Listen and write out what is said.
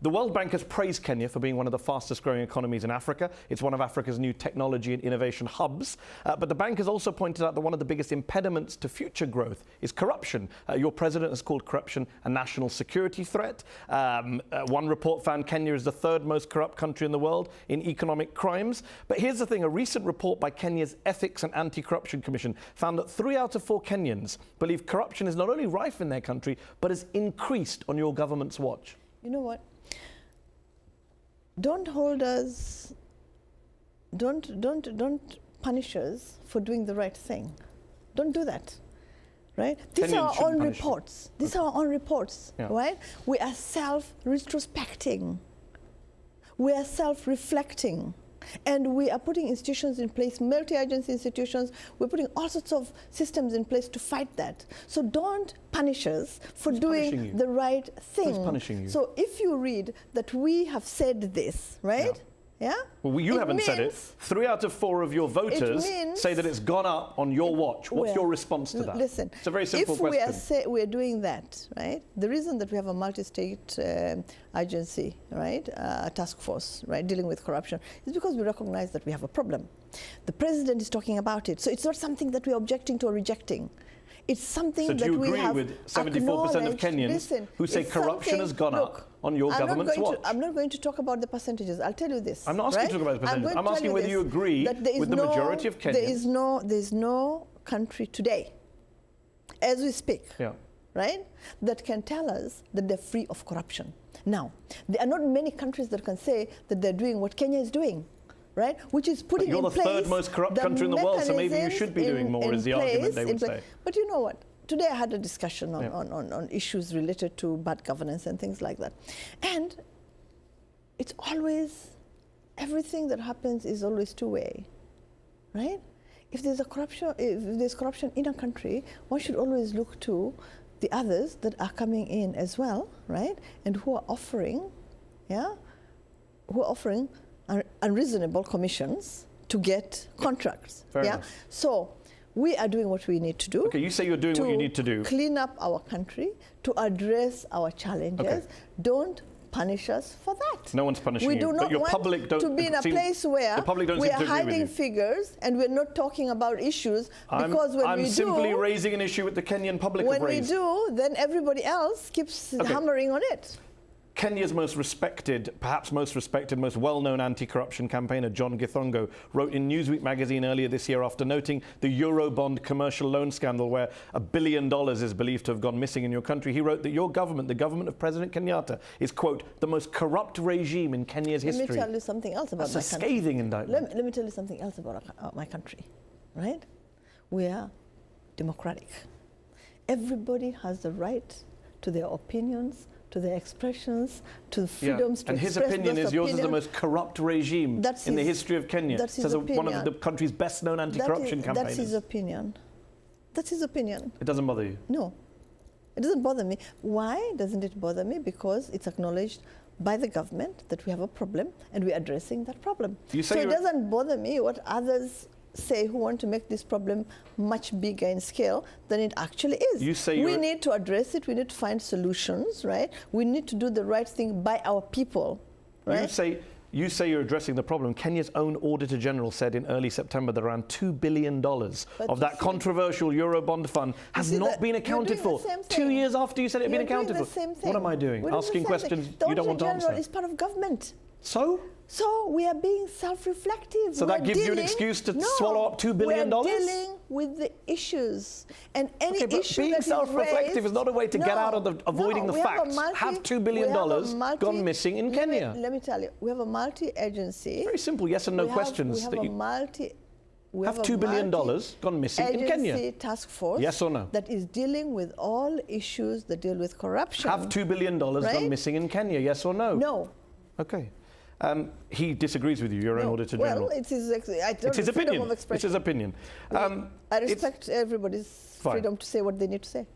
The World Bank has praised Kenya for being one of the fastest growing economies in Africa. It's one of Africa's new technology and innovation hubs. But the bank has also pointed out that one of the biggest impediments to future growth is corruption. Your president has called corruption a national security threat. One report found Kenya is the third most corrupt country in the world in economic crimes. But here's the thing, a recent report by Kenya's Ethics and Anti-Corruption Commission found that 3 out of 4 Kenyans believe corruption is not only rife in their country, but has increased on your government's watch. You know what? Don't hold us, don't punish us for doing the right thing. Don't do that, right? These are our own reports. These are our own reports, right? We are self-retrospecting. We are self-reflecting. And we are putting institutions in place, multi-agency institutions. We're putting all sorts of systems in place to fight that. So don't punish us for doing the right thing. Who's punishing you? So if you read that we have said this, right? Yeah? Well, you haven't said it. 3 out of 4 of your voters say that it's gone up on your watch. What's your response to that? Listen, it's a very simple question. If we are doing that, right? The reason that we have a multi-state agency, right, task force, right, dealing with corruption, is because we recognize that we have a problem. The president is talking about it, so it's not something that we're objecting to or rejecting. It's something that we have. So do you agree with 74% of Kenyans who say corruption has gone up on your government's watch? I'm not going to talk about the percentages. I'll tell you this. I'm not asking you to talk about the percentages. I'm asking whether you agree with the majority of Kenyans. There is no country today, as we speak, right, that can tell us that they're free of corruption. Now, there are not many countries that can say that they're doing what Kenya is doing. Right? Which is putting in place. You're the third most corrupt country in the world, so maybe you should be doing more, is the argument they would say. But you know what? Today I had a discussion on issues related to bad governance and things like that. And it's always, everything that happens is always two-way, right? If there's corruption in a country, one should always look to the others that are coming in as well, right? And who are offering, unreasonable commissions to get contracts. Fair enough. So we are doing what we need to do. Okay, you say you're doing what you need to do. Clean up our country, to address our challenges. Okay. Don't punish us for that. No one's punishing you. We do not want to be in a place where we are hiding figures and we're not talking about issues, because when we do... I'm simply raising an issue with the Kenyan public have raised. When we do, then everybody else keeps hammering on it. Kenya's most respected, perhaps most respected, most well-known anti-corruption campaigner, John Githongo, wrote in Newsweek magazine earlier this year, after noting the Eurobond commercial loan scandal where $1 billion is believed to have gone missing in your country. He wrote that your government, the government of President Kenyatta, is, quote, the most corrupt regime in Kenya's history. Let me tell you something else about my country. That's a scathing indictment. Let me tell you something else about my country, right? We are democratic. Everybody has the right to their opinions, to their expressions, to the freedoms to express those opinions. And his opinion is yours is the most corrupt regime in the history of Kenya. That's his opinion. One of the country's best-known anti-corruption campaigners. That's his opinion. That's his opinion. It doesn't bother you? No. It doesn't bother me. Why doesn't it bother me? Because it's acknowledged by the government that we have a problem and we're addressing that problem. So it doesn't bother me what others say who want to make this problem much bigger in scale than it actually is. We need to address it. We need to find solutions, right? We need to do the right thing by our people, right? You say you're addressing the problem. Kenya's own Auditor General said in early September that around $2 billion of that controversial Eurobond fund has not been accounted for. 2 years after you said it had been accounted for. What am I doing? Asking questions you don't want to answer. The Auditor General is part of government. So? So we are being self-reflective. So that gives you an excuse to swallow up $2 billion? We're dealing with the issues. And any issue being self-reflective is not a way to get out of avoiding the facts. Have $2 billion gone missing in Kenya? Let me tell you, we have a multi-agency. Very simple yes and no questions. Have $2 billion gone missing in Kenya? Agency task force. Yes or no? That is dealing with all issues that deal with corruption. Have $2 billion gone missing in Kenya? Yes or no? No. Okay. He disagrees with you, your own Auditor General. Well, it's his opinion. It's his opinion. I respect everybody's freedom to say what they need to say.